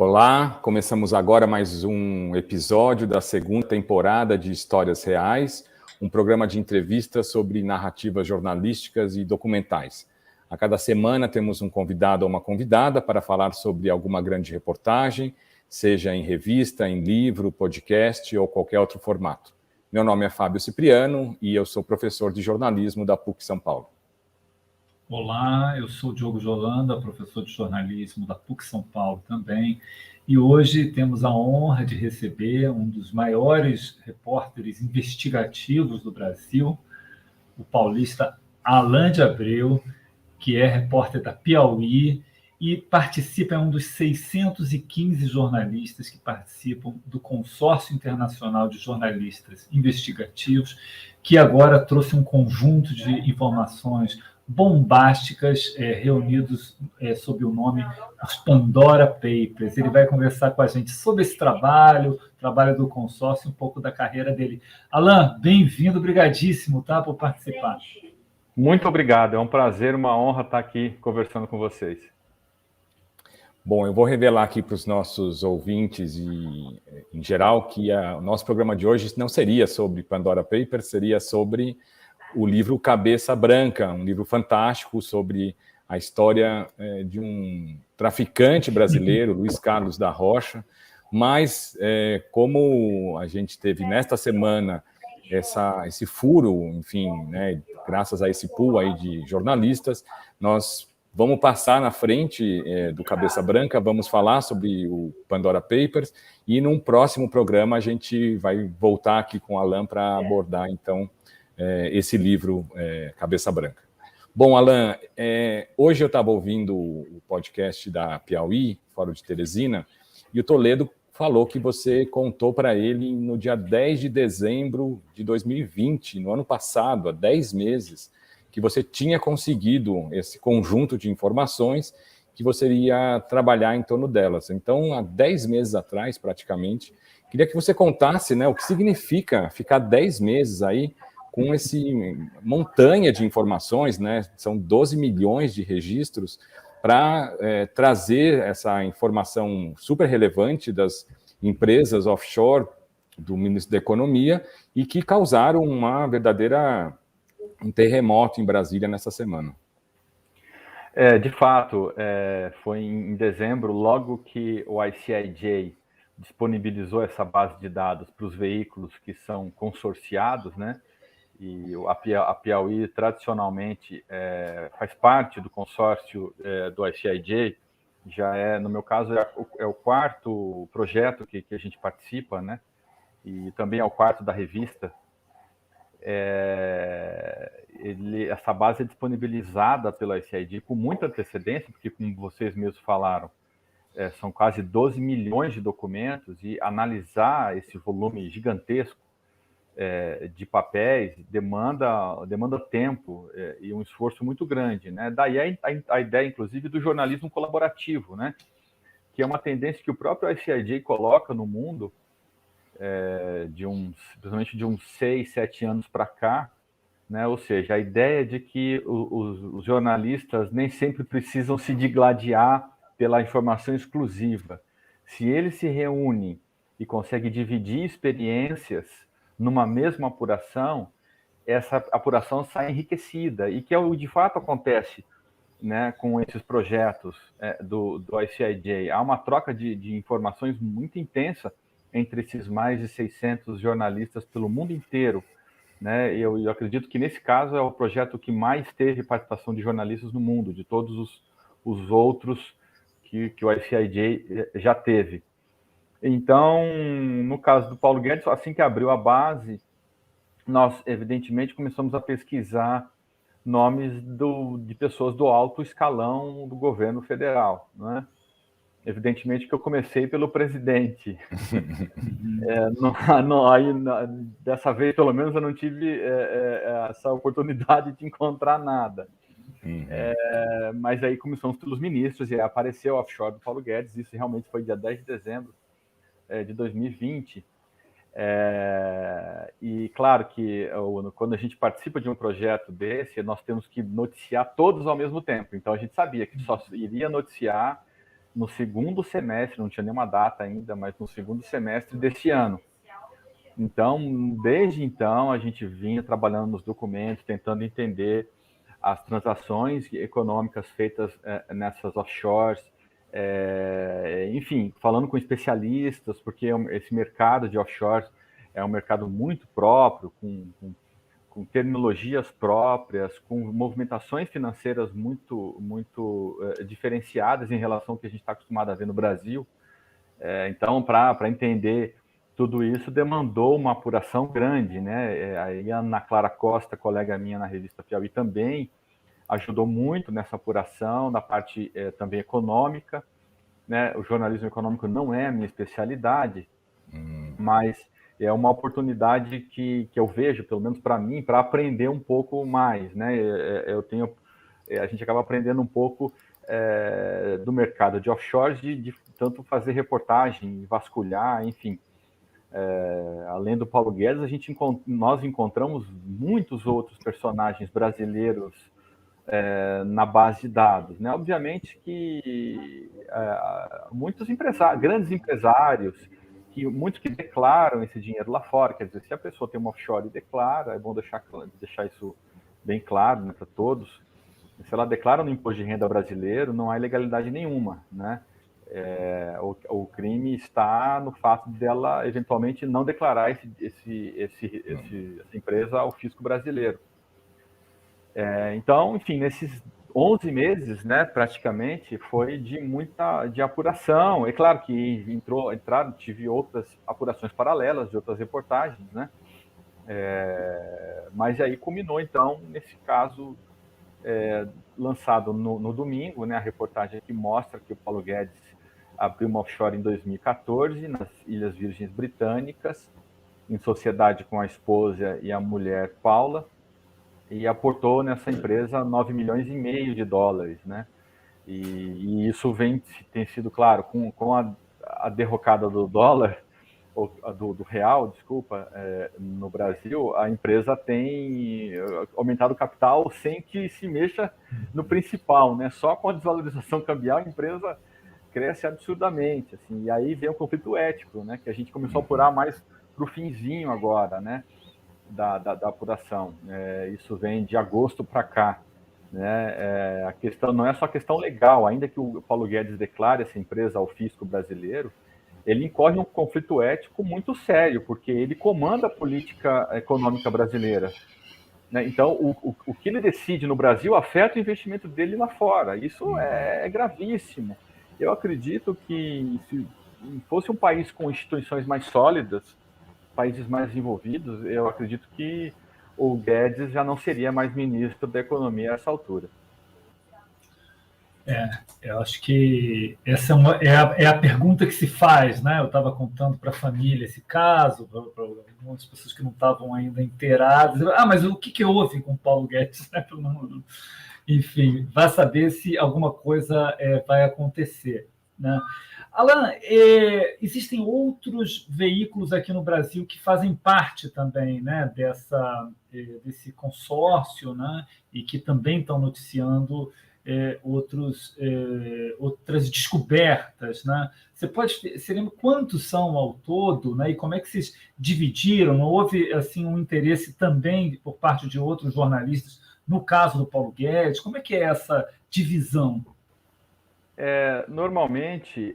Olá, começamos agora mais um episódio da segunda temporada de Histórias Reais, um programa de entrevistas sobre narrativas jornalísticas e documentais. A cada semana temos um convidado ou uma convidada para falar sobre alguma grande reportagem, seja em revista, em livro, podcast ou qualquer outro formato. Meu nome é Fábio Cipriano e eu sou professor de jornalismo da PUC São Paulo. Olá, eu sou Diogo Jolanda, professor de jornalismo da PUC São Paulo também, e hoje temos a honra de receber um dos maiores repórteres investigativos do Brasil, o paulista Alan de Abreu, que é repórter da Piauí e participa, é um dos 615 jornalistas que participam do Consórcio Internacional de Jornalistas Investigativos, que agora trouxe um conjunto de informações bombásticas reunidos sob o nome os Pandora Papers. Ele vai conversar com a gente sobre esse trabalho do consórcio, um pouco da carreira dele. Alan, bem-vindo, brigadíssimo, tá, por participar. Muito obrigado, é um prazer, uma honra estar aqui conversando com vocês. Bom, eu vou revelar aqui para os nossos ouvintes e, em geral, que o nosso programa de hoje não seria sobre Pandora Papers, seria sobre o livro Cabeça Branca, um livro fantástico sobre a história de um traficante brasileiro, Luiz Carlos da Rocha, mas como a gente teve nesta semana esse furo, enfim, né, graças a esse pool aí de jornalistas, nós vamos passar na frente do Cabeça Branca, vamos falar sobre o Pandora Papers e num próximo programa a gente vai voltar aqui com o Alan para abordar, então, esse livro, Cabeça Branca. Bom, Alan, hoje eu estava ouvindo o podcast da Piauí, Fórum de Teresina, e o Toledo falou que você contou para ele no dia 10 de dezembro de 2020, no ano passado, há 10 meses, que você tinha conseguido esse conjunto de informações que você iria trabalhar em torno delas. Então, há 10 meses atrás, praticamente, queria que você contasse, né, o que significa ficar 10 meses aí com esse montanha de informações, né? São 12 milhões de registros para trazer essa informação super relevante das empresas offshore do Ministério da Economia e que causaram um terremoto em Brasília nessa semana. De fato, foi em dezembro, logo que o ICIJ disponibilizou essa base de dados para os veículos que são consorciados, né? E a Piauí, tradicionalmente, faz parte do consórcio do ICIJ, no meu caso, é o quarto projeto que a gente participa, né? E também é o quarto da revista. Essa base é disponibilizada pela ICIJ com muita antecedência, porque, como vocês mesmos falaram, são quase 12 milhões de documentos, e analisar esse volume gigantesco de papéis demanda tempo e um esforço muito grande, né? Daí a ideia, inclusive, do jornalismo colaborativo, né? Que é uma tendência que o próprio ICIJ coloca no mundo, principalmente de uns 6, 7 anos para cá, né? Ou seja, a ideia de que os jornalistas nem sempre precisam se digladiar pela informação exclusiva. Se eles se reúnem e conseguem dividir experiências numa mesma apuração, essa apuração sai enriquecida, e que de fato acontece, né, com esses projetos do ICIJ. Há uma troca de informações muito intensa entre esses mais de 600 jornalistas pelo mundo inteiro, né? Eu acredito que nesse caso é o projeto que mais teve participação de jornalistas no mundo, de todos os outros que o ICIJ já teve. Então, no caso do Paulo Guedes, assim que abriu a base, nós, evidentemente, começamos a pesquisar nomes de pessoas do alto escalão do governo federal, né? Evidentemente que eu comecei pelo presidente. Dessa vez, pelo menos, eu não tive essa oportunidade de encontrar nada. Mas aí começamos pelos ministros, e apareceu o offshore do Paulo Guedes. Isso realmente foi dia 10 de dezembro de 2020. E claro que quando a gente participa de um projeto desse, nós temos que noticiar todos ao mesmo tempo. Então a gente sabia que só iria noticiar no segundo semestre, não tinha nenhuma data ainda, mas no segundo semestre desse ano. Então, desde então, a gente vinha trabalhando nos documentos, tentando entender as transações econômicas feitas nessas offshores, enfim, falando com especialistas, porque esse mercado de offshores é um mercado muito próprio, com terminologias próprias, com movimentações financeiras muito diferenciadas em relação ao que a gente está acostumado a ver no Brasil. Então, para entender tudo isso, demandou uma apuração grande, né? Aí a Ana Clara Costa, colega minha na revista Piauí, também ajudou muito nessa apuração, na parte também econômica, né? O jornalismo econômico não é a minha especialidade, mas é uma oportunidade que eu vejo, pelo menos para mim, para aprender um pouco mais, né? A gente acaba aprendendo um pouco do mercado de offshore, de tanto fazer reportagem, vasculhar, enfim. Além do Paulo Guedes, nós encontramos muitos outros personagens brasileiros na base de dados, né? Obviamente que muitos grandes empresários, muitos que declaram esse dinheiro lá fora, quer dizer, se a pessoa tem uma offshore e declara, é bom deixar isso bem claro, né, para todos. Se ela declara no imposto de renda brasileiro, não há ilegalidade nenhuma, né? O crime está no fato dela eventualmente não declarar essa empresa ao fisco brasileiro. Então, enfim, nesses 11 meses, né, praticamente, foi de apuração. É claro que tive outras apurações paralelas de outras reportagens, né? Mas aí culminou, então, nesse caso lançado no domingo, né, a reportagem que mostra que o Paulo Guedes abriu uma offshore em 2014 nas Ilhas Virgens Britânicas, em sociedade com a esposa e a mulher Paula, e aportou nessa empresa 9 milhões e meio de dólares, né? E isso tem sido, claro, com a derrocada do dólar, ou do real, desculpa, no Brasil, a empresa tem aumentado o capital sem que se mexa no principal, né? Só com a desvalorização cambial a empresa cresce absurdamente, assim. E aí vem o conflito ético, né? Que a gente começou a apurar mais para o finzinho agora, né? Da apuração. Isso vem de agosto para cá. Né? A questão não é só questão legal, ainda que o Paulo Guedes declare essa empresa ao fisco brasileiro, ele incorre em um conflito ético muito sério, porque ele comanda a política econômica brasileira. Né? Então, o que ele decide no Brasil afeta o investimento dele lá fora. Isso é gravíssimo. Eu acredito que se fosse um país com instituições mais sólidas, países mais desenvolvidos, eu acredito que o Guedes já não seria mais ministro da Economia a essa altura. Eu acho que essa é a pergunta que se faz, né? Eu estava contando para a família esse caso, para algumas pessoas que não estavam ainda inteiradas. Mas o que houve com o Paulo Guedes? Né? Enfim, vai saber se alguma coisa vai acontecer. Né? Alan, existem outros veículos aqui no Brasil que fazem parte também, né, desse consórcio, né, e que também estão noticiando outras descobertas, né? Você lembra quantos são ao todo, né? E como é que vocês dividiram? Não houve assim um interesse também por parte de outros jornalistas no caso do Paulo Guedes? Como é que é essa divisão? Normalmente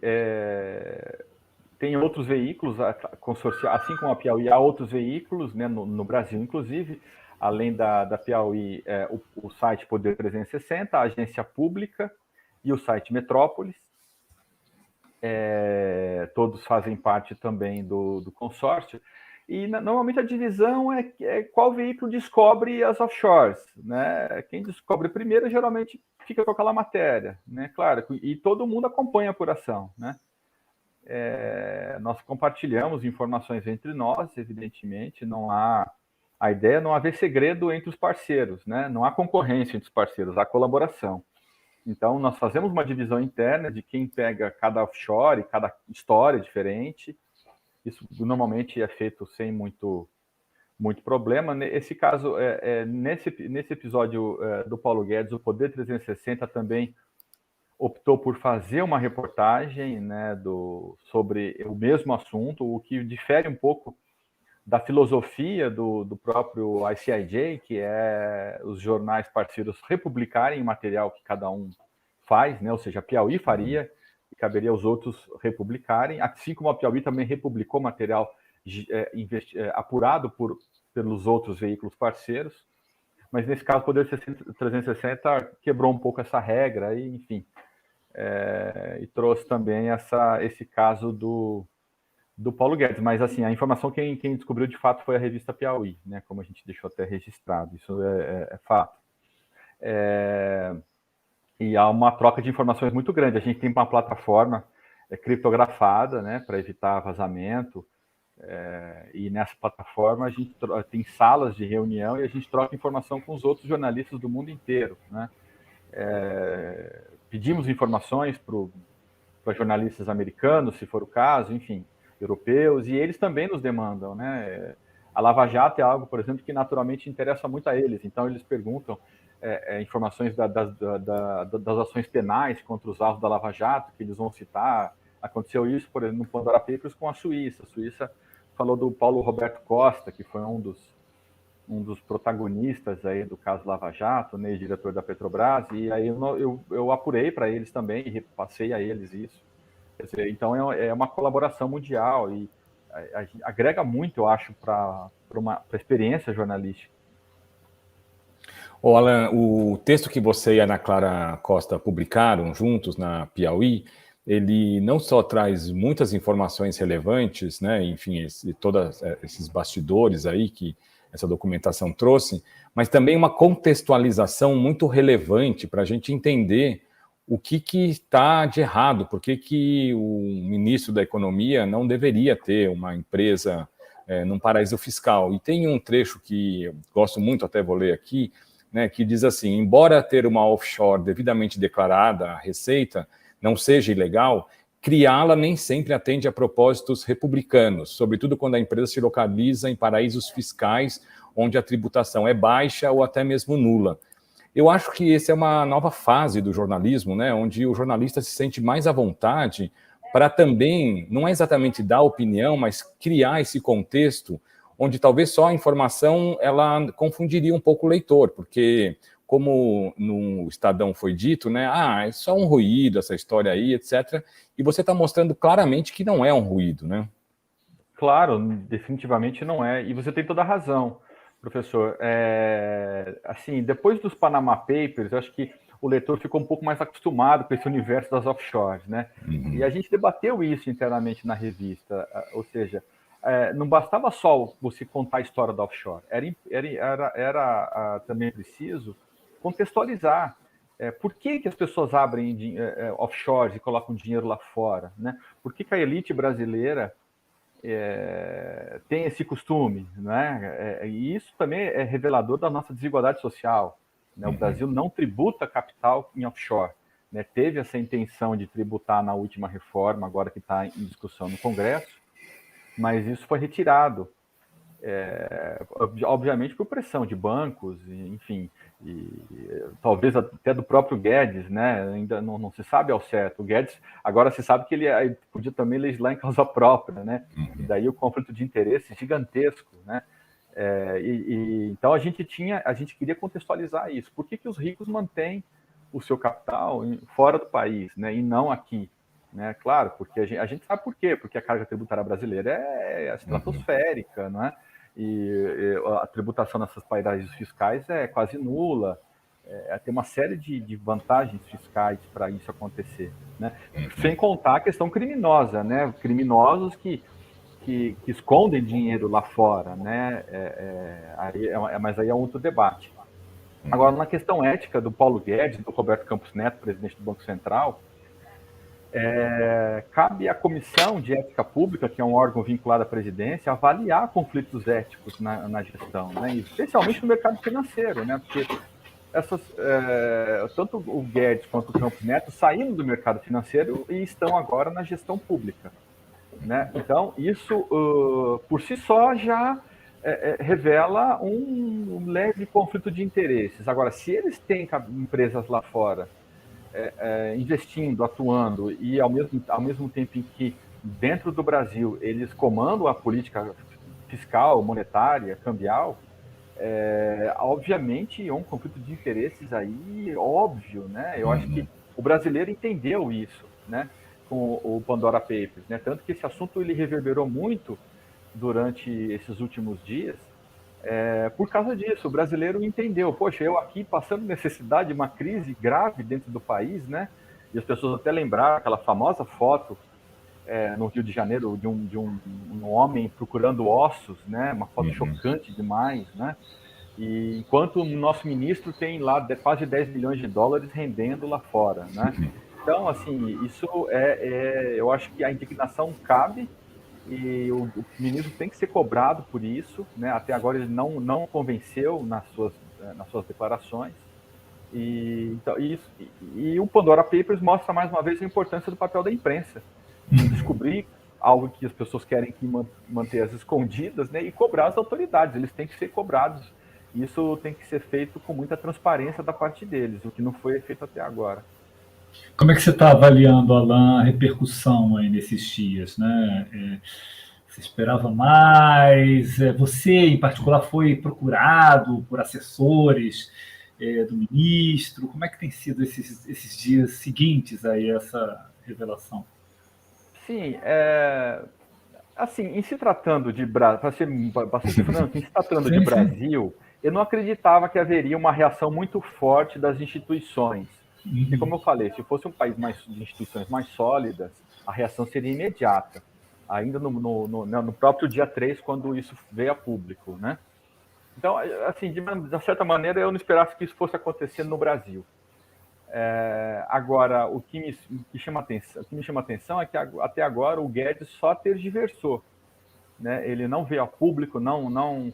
tem outros veículos, assim como a Piauí, há outros veículos, né, no Brasil, inclusive, além da Piauí, o site Poder 360, a agência pública e o site Metrópolis. Todos fazem parte também do consórcio. E normalmente a divisão é qual veículo descobre as offshores. Né? Quem descobre primeiro geralmente fica com aquela matéria. Né? Claro, e todo mundo acompanha a apuração. Né? Nós compartilhamos informações entre nós, evidentemente, a ideia é não haver segredo entre os parceiros, né? Não há concorrência entre os parceiros, há colaboração. Então, nós fazemos uma divisão interna de quem pega cada offshore, cada história diferente. Isso normalmente é feito sem muito problema. Nesse caso, nesse episódio do Paulo Guedes, o Poder 360 também optou por fazer uma reportagem, né, sobre o mesmo assunto, o que difere um pouco da filosofia do próprio ICIJ, que é os jornais parceiros republicarem o material que cada um faz, né? Ou seja, a Piauí faria e caberia aos outros republicarem, assim como a Piauí também republicou material apurado pelos outros veículos parceiros, mas nesse caso o Poder 360 quebrou um pouco essa regra, e, enfim, e trouxe também esse caso do Paulo Guedes, mas assim, a informação quem descobriu de fato foi a revista Piauí, né, como a gente deixou até registrado, isso é fato. E há uma troca de informações muito grande, a gente tem uma plataforma criptografada, né, para evitar vazamento, e nessa plataforma a gente tem salas de reunião e a gente troca informação com os outros jornalistas do mundo inteiro, né. Pedimos informações para jornalistas americanos, se for o caso, enfim, europeus, e eles também nos demandam, né? A Lava Jato é algo, por exemplo, que naturalmente interessa muito a eles, então eles perguntam informações das ações penais contra os alvos da Lava Jato, que eles vão citar. Aconteceu isso, por exemplo, no Pandora Papers com a Suíça. A Suíça falou do Paulo Roberto Costa, que foi um dos protagonistas aí do caso Lava Jato, né, diretor da Petrobras, e aí eu apurei para eles também e repassei a eles isso. Quer dizer, então é uma colaboração mundial e agrega muito, eu acho, para a experiência jornalística. Ô, Alan, o texto que você e a Ana Clara Costa publicaram juntos na Piauí, ele não só traz muitas informações relevantes, né, enfim, todos esses bastidores aí que essa documentação trouxe, mas também uma contextualização muito relevante para a gente entender o que está de errado, por que o ministro da Economia não deveria ter uma empresa num paraíso fiscal. E tem um trecho que eu gosto muito, até vou ler aqui, né, que diz assim: embora ter uma offshore devidamente declarada a receita não seja ilegal, criá-la nem sempre atende a propósitos republicanos, sobretudo quando a empresa se localiza em paraísos fiscais onde a tributação é baixa ou até mesmo nula. Eu acho que essa é uma nova fase do jornalismo, né, onde o jornalista se sente mais à vontade para também, não é exatamente dar opinião, mas criar esse contexto onde talvez só a informação ela confundiria um pouco o leitor, porque, como no Estadão foi dito, né, é só um ruído essa história aí, etc. E você está mostrando claramente que não é um ruído, né? Claro, definitivamente não é. E você tem toda a razão, professor. Assim, depois dos Panama Papers, eu acho que o leitor ficou um pouco mais acostumado com esse universo das offshores, né? Uhum. E a gente debateu isso internamente na revista, ou seja, não bastava só você contar a história da offshore, era também preciso contextualizar. Por que as pessoas abrem offshores e colocam dinheiro lá fora, né? Por que a elite brasileira tem esse costume, né? E isso também é revelador da nossa desigualdade social, né? O Brasil não tributa capital em offshore, né? Teve essa intenção de tributar na última reforma, agora que está em discussão no Congresso, mas isso foi retirado, obviamente por pressão de bancos, enfim, e talvez até do próprio Guedes, né? Ainda não se sabe ao certo. O Guedes, agora se sabe que ele podia também legislar em causa própria, né? E daí o conflito de interesse gigantesco, né? Então a gente queria contextualizar isso. Por que os ricos mantêm o seu capital fora do país, né? E não aqui? Né? Claro, porque a gente sabe por quê, porque a carga tributária brasileira é estratosférica, não é? E a tributação nessas paraísos fiscais é quase nula, tem uma série de vantagens fiscais para isso acontecer, né? Sem contar a questão criminosa, né? Criminosos que escondem dinheiro lá fora, né? Mas aí é um outro debate. Agora, na questão ética do Paulo Guedes, do Roberto Campos Neto, presidente do Banco Central, cabe à Comissão de Ética Pública, que é um órgão vinculado à presidência, avaliar conflitos éticos na gestão, né? Especialmente no mercado financeiro, né? Porque tanto o Guedes quanto o Campos Neto saíram do mercado financeiro e estão agora na gestão pública, né? Então, isso por si só já revela um leve conflito de interesses. Agora, se eles têm empresas lá fora investindo, atuando, e ao mesmo tempo em que dentro do Brasil eles comandam a política fiscal, monetária, cambial, obviamente é um conflito de interesses aí óbvio, né? Eu acho que o brasileiro entendeu isso, né? Com o Pandora Papers, né? Tanto que esse assunto ele reverberou muito durante esses últimos dias, por causa disso. O brasileiro entendeu, poxa, eu aqui passando necessidade, uma crise grave dentro do país, né? E as pessoas até lembraram aquela famosa foto no Rio de Janeiro de um homem procurando ossos, né? Uma foto chocante demais, né? E enquanto o nosso ministro tem lá quase 10 milhões de dólares rendendo lá fora, né? Então, assim, isso eu acho que a indignação cabe e o ministro tem que ser cobrado por isso, né? Até agora ele não convenceu nas suas declarações. Então, o Pandora Papers mostra mais uma vez a importância do papel da imprensa, em descobrir algo que as pessoas querem manter as escondidas, né? E cobrar as autoridades, eles têm que ser cobrados. Isso tem que ser feito com muita transparência da parte deles, o que não foi feito até agora. Como é que você está avaliando, Alan, a repercussão aí nesses dias, né? Você esperava mais? Você, em particular, foi procurado por assessores do ministro? Como é que tem sido esses dias seguintes a essa revelação? Sim, assim, em se tratando de Brasil, para ser bastante franco, em se tratando de Brasil, eu não acreditava que haveria uma reação muito forte das instituições. E como eu falei, se fosse um país de instituições mais sólidas, a reação seria imediata, ainda no próprio dia 3, quando isso veio a público, né? Então, assim, de certa maneira, eu não esperava que isso fosse acontecer no Brasil. Agora, o que me chama atenção é que até agora o Guedes só tergiversou, né? Ele não veio a público, não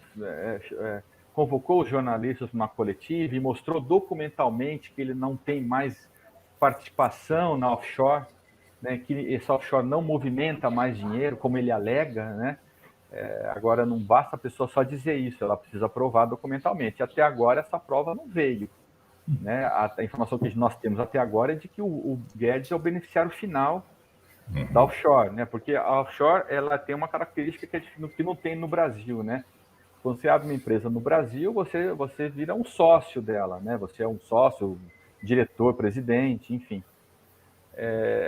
convocou os jornalistas numa coletiva e mostrou documentalmente que ele não tem mais participação na offshore, né? Que essa offshore não movimenta mais dinheiro, como ele alega, né? Agora, não basta a pessoa só dizer isso, ela precisa provar documentalmente. Até agora, essa prova não veio. Né? A informação que nós temos até agora é de que o Guedes é o beneficiário final da offshore, né? Porque a offshore ela tem uma característica que não tem no Brasil, né? Quando você abre uma empresa no Brasil, você vira um sócio dela, né? Você é um sócio, diretor, presidente, enfim.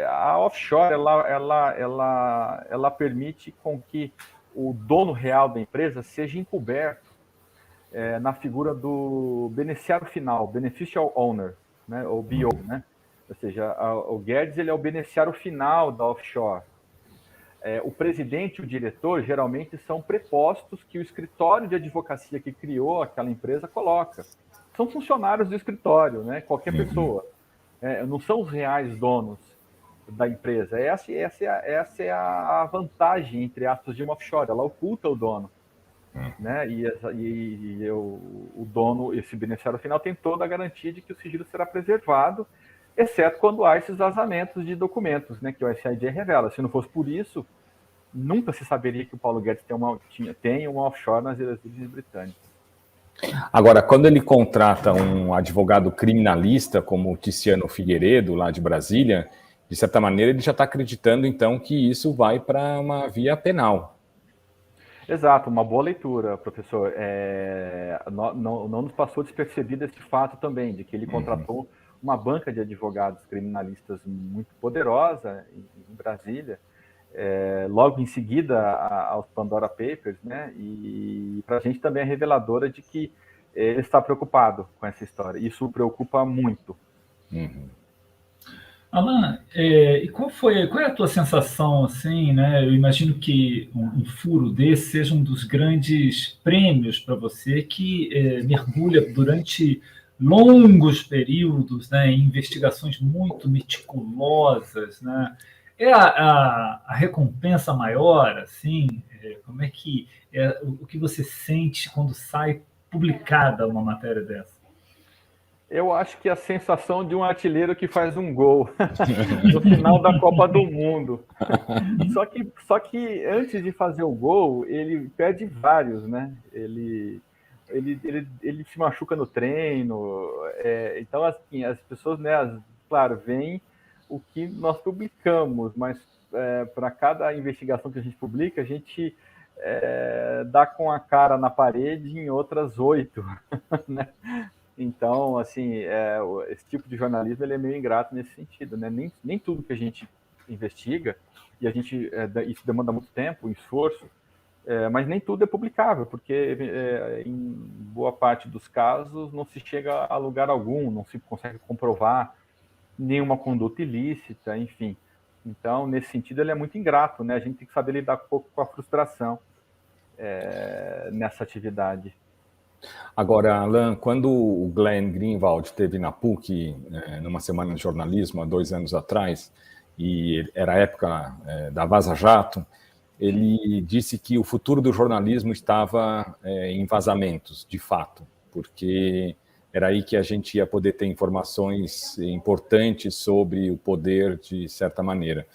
A offshore ela permite com que o dono real da empresa seja encoberto na figura do beneficiário final, beneficial owner, né, ou BO, né? Ou seja, o Guedes ele é o beneficiário final da offshore. O presidente e o diretor geralmente são prepostos que o escritório de advocacia que criou aquela empresa coloca. São funcionários do escritório, né? Qualquer pessoa. Não são os reais donos da empresa. Essa é a vantagem, entre aspas, de uma offshore. Ela oculta o dono. Né? E o dono, esse beneficiário final, tem toda a garantia de que o sigilo será preservado, exceto quando há esses vazamentos de documentos, né, que o SID revela. Se não fosse por isso, nunca se saberia que o Paulo Guedes tem uma offshore nas Ilhas Britânicas. Agora, quando ele contrata um advogado criminalista como o Tiziano Figueiredo, lá de Brasília, de certa maneira ele já está acreditando, então, que isso vai para uma via penal. Exato, uma boa leitura, professor. Não nos passou despercebido esse fato também, de que ele contratou uma banca de advogados criminalistas muito poderosa em Brasília, logo em seguida aos Pandora Papers, né? E para a gente também é reveladora de que ele está preocupado com essa história. Isso o preocupa muito. Alan, e qual é a tua sensação, assim, né? Eu imagino que um furo desse seja um dos grandes prêmios para você, que mergulha durante longos períodos, né, em investigações muito meticulosas, né? É a recompensa maior, assim? Como é que o que você sente quando sai publicada uma matéria dessa? Eu acho que a sensação de um artilheiro que faz um gol no final da Copa do Mundo. Só que antes de fazer o gol, ele perde vários, né? Ele se machuca no treino. Então, assim, as pessoas, né, claro, vem o que nós publicamos, mas para cada investigação que a gente publica, a gente dá com a cara na parede em outras 8, né? Então, assim, esse tipo de jornalismo ele é meio ingrato nesse sentido, né? Nem tudo que a gente investiga, e isso demanda muito tempo, esforço, mas nem tudo é publicável, porque em boa parte dos casos não se chega a lugar algum, não se consegue comprovar nenhuma conduta ilícita, enfim. Então, nesse sentido, ele é muito ingrato, né? A gente tem que saber lidar um pouco com a frustração nessa atividade. Agora, Alan, quando o Glenn Greenwald esteve na PUC, numa semana de jornalismo, há 2 anos atrás, e era a época da Vaza Jato, ele disse que o futuro do jornalismo estava em vazamentos, de fato, porque era aí que a gente ia poder ter informações importantes sobre o poder, de certa maneira.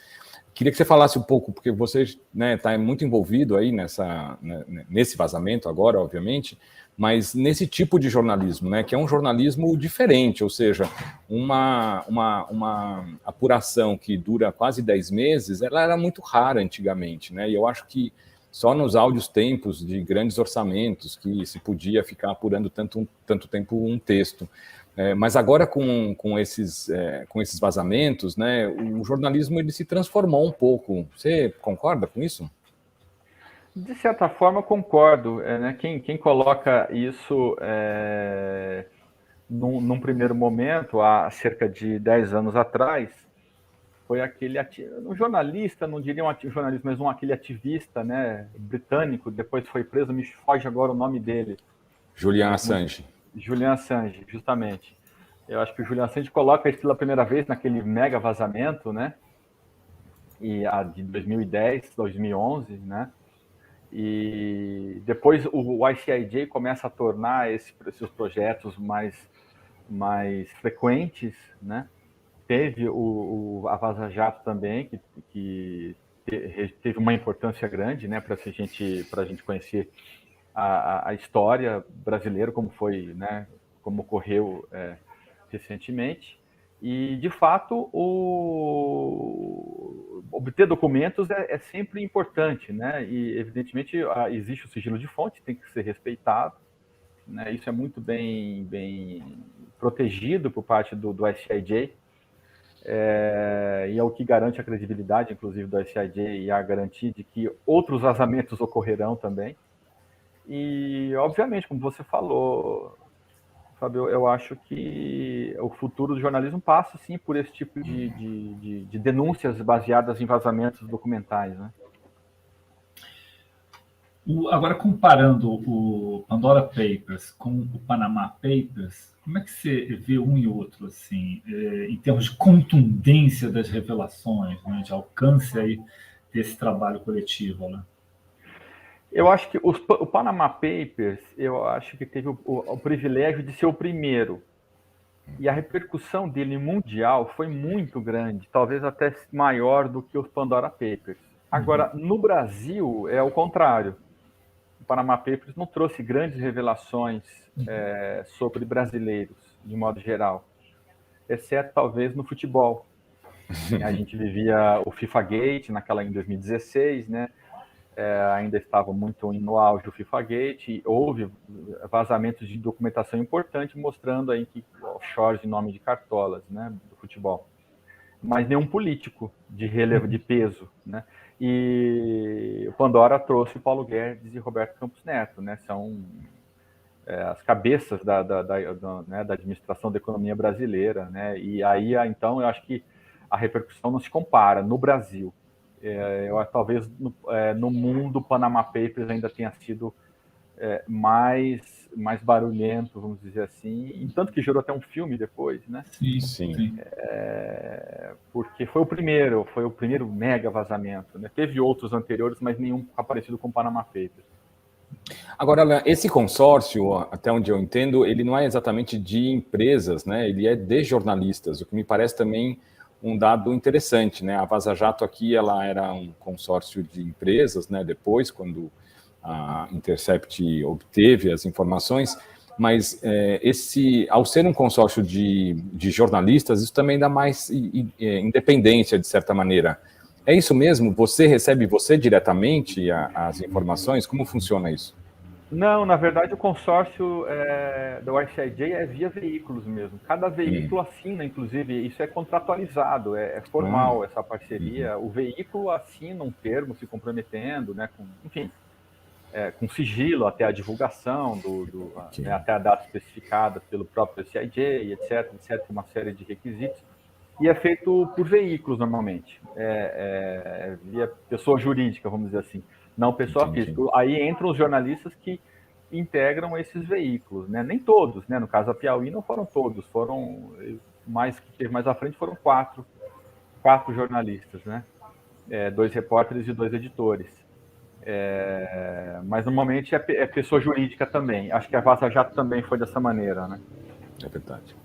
Queria que você falasse um pouco, porque você está muito envolvido aí nesse vazamento agora, obviamente, mas nesse tipo de jornalismo, né, que é um jornalismo diferente, ou seja, uma apuração que dura quase 10 meses, ela era muito rara antigamente, né, e eu acho que só nos áudios tempos de grandes orçamentos que se podia ficar apurando tanto tempo um texto. Mas agora com esses vazamentos, né, o jornalismo ele se transformou um pouco. Você concorda com isso? De certa forma, concordo. Né? Quem coloca isso num primeiro momento, há cerca de 10 anos atrás, foi um jornalista, não diria um jornalista, mas aquele ativista, né, britânico, depois foi preso, me foge agora o nome dele. Julian Assange. Julian Assange, justamente. Eu acho que o Julian Assange coloca isso pela primeira vez naquele mega vazamento, né? De 2010, 2011, né? E depois o ICIJ começa a tornar esses projetos mais frequentes, né? Teve a Vaza Jato também, que teve uma importância grande, né? Para a gente conhecer a história brasileira, como foi, né? Como ocorreu recentemente. E, de fato, obter documentos é sempre importante, né? E, evidentemente, existe o sigilo de fonte, tem que ser respeitado, né? Isso é muito bem protegido por parte do ICIJ, e é o que garante a credibilidade, inclusive, do ICIJ e a garantia de que outros vazamentos ocorrerão também. E, obviamente, como você falou, Fábio, eu acho que o futuro do jornalismo passa, sim, por esse tipo de denúncias baseadas em vazamentos documentais, né? Agora, comparando o Pandora Papers com o Panama Papers, como é que você vê um e outro, assim, em termos de contundência das revelações, né, de alcance aí desse trabalho coletivo, né? Eu acho que o Panama Papers, eu acho que teve o privilégio de ser o primeiro. E a repercussão dele mundial foi muito grande, talvez até maior do que os Pandora Papers. Agora, no Brasil, é o contrário. O Panama Papers não trouxe grandes revelações sobre brasileiros, de modo geral, exceto talvez no futebol. A gente vivia o FIFA Gate em 2016, né? Ainda estava muito no auge do FIFA Gate, e houve vazamentos de documentação importante mostrando aí que offshores em nome de cartolas, né, do futebol. Mas nenhum político de relevo, de peso, né? E o Pandora trouxe Paulo Guedes e Roberto Campos Neto, né? São as cabeças né, da administração da economia brasileira, né? E aí, então, eu acho que a repercussão não se compara no Brasil. Talvez no mundo o Panama Papers ainda tenha sido mais barulhento, vamos dizer assim, e tanto que gerou até um filme depois, né? Sim. Porque foi o primeiro mega vazamento, né? Teve outros anteriores, mas nenhum parecido com o Panama Papers. Agora, esse consórcio, até onde eu entendo, ele não é exatamente de empresas, né? Ele é de jornalistas, o que me parece também um dado interessante, né? A Vaza Jato aqui, ela era um consórcio de empresas, né? Depois, quando a Intercept obteve as informações, mas ao ser um consórcio de jornalistas, isso também dá mais independência, de certa maneira. É isso mesmo? Você recebe diretamente as informações? Como funciona isso? Não, na verdade, o consórcio do ICIJ é via veículos mesmo. Cada veículo assina, inclusive, isso é contratualizado, é formal essa parceria. O veículo assina um termo se comprometendo, né, enfim, com sigilo até a divulgação, né, até a data especificada pelo próprio ICIJ, etc., uma série de requisitos. E é feito por veículos, normalmente. Via pessoa jurídica, vamos dizer assim, não pessoa física. Aí entram os jornalistas que integram esses veículos, né? Nem todos, né? No caso da Piauí não foram todos, foram mais que teve mais à frente, foram quatro jornalistas, né? 2 repórteres e 2 editores. Mas normalmente é pessoa jurídica também. Acho que a Vaza Jato também foi dessa maneira, né? É verdade.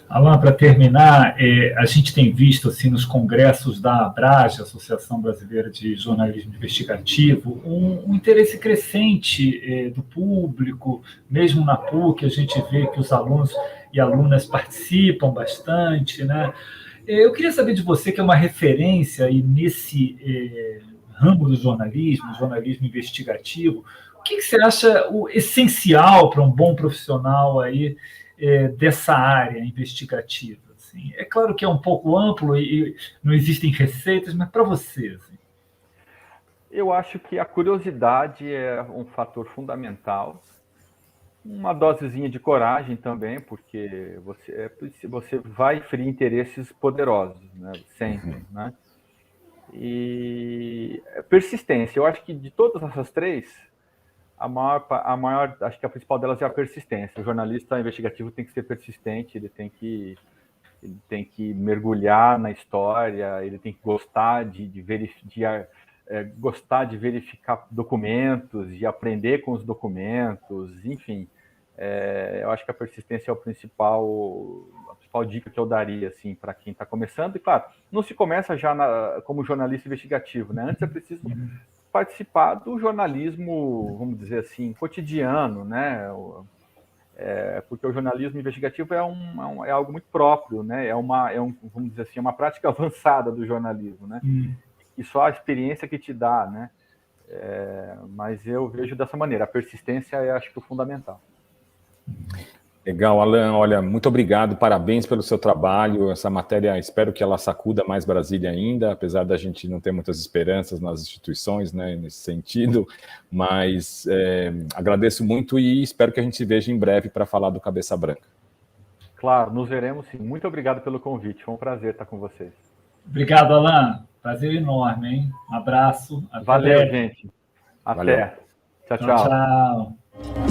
Alain, para terminar, a gente tem visto assim, nos congressos da ABRAGE, Associação Brasileira de Jornalismo Investigativo, um interesse crescente do público, mesmo na PUC, a gente vê que os alunos e alunas participam bastante, né? Eu queria saber de você, que é uma referência aí nesse ramo do jornalismo investigativo, o que você acha o essencial para um bom profissional aí dessa área investigativa? Assim? É claro que é um pouco amplo e não existem receitas, mas para você? Assim. Eu acho que a curiosidade é um fator fundamental. Uma dosezinha de coragem também, porque você vai ferir interesses poderosos, né? Sempre, né? E persistência. Eu acho que de todas essas três, a maior, acho que a principal delas é a persistência. O jornalista investigativo tem que ser persistente, ele tem que mergulhar na história, ele tem que gostar gostar de verificar documentos, de aprender com os documentos, enfim. Eu acho que a persistência é a principal dica que eu daria assim, para quem está começando. E, claro, não se começa já como jornalista investigativo, né? Antes é preciso participar do jornalismo, vamos dizer assim, cotidiano, né? Porque o jornalismo investigativo é algo muito próprio, né? Vamos dizer assim, uma prática avançada do jornalismo, né? E só a experiência que te dá, né? Mas eu vejo dessa maneira, a persistência é, acho que, o fundamental. Legal, Alain, olha, muito obrigado, parabéns pelo seu trabalho, essa matéria, espero que ela sacuda mais Brasília ainda, apesar da gente não ter muitas esperanças nas instituições, né, nesse sentido, mas agradeço muito e espero que a gente se veja em breve para falar do Cabeça Branca. Claro, nos veremos sim. Muito obrigado pelo convite, foi um prazer estar com vocês. Obrigado, Alain, prazer enorme, hein? Um abraço. Valeu, gente. Até. Valeu. Tchau, tchau. Tchau.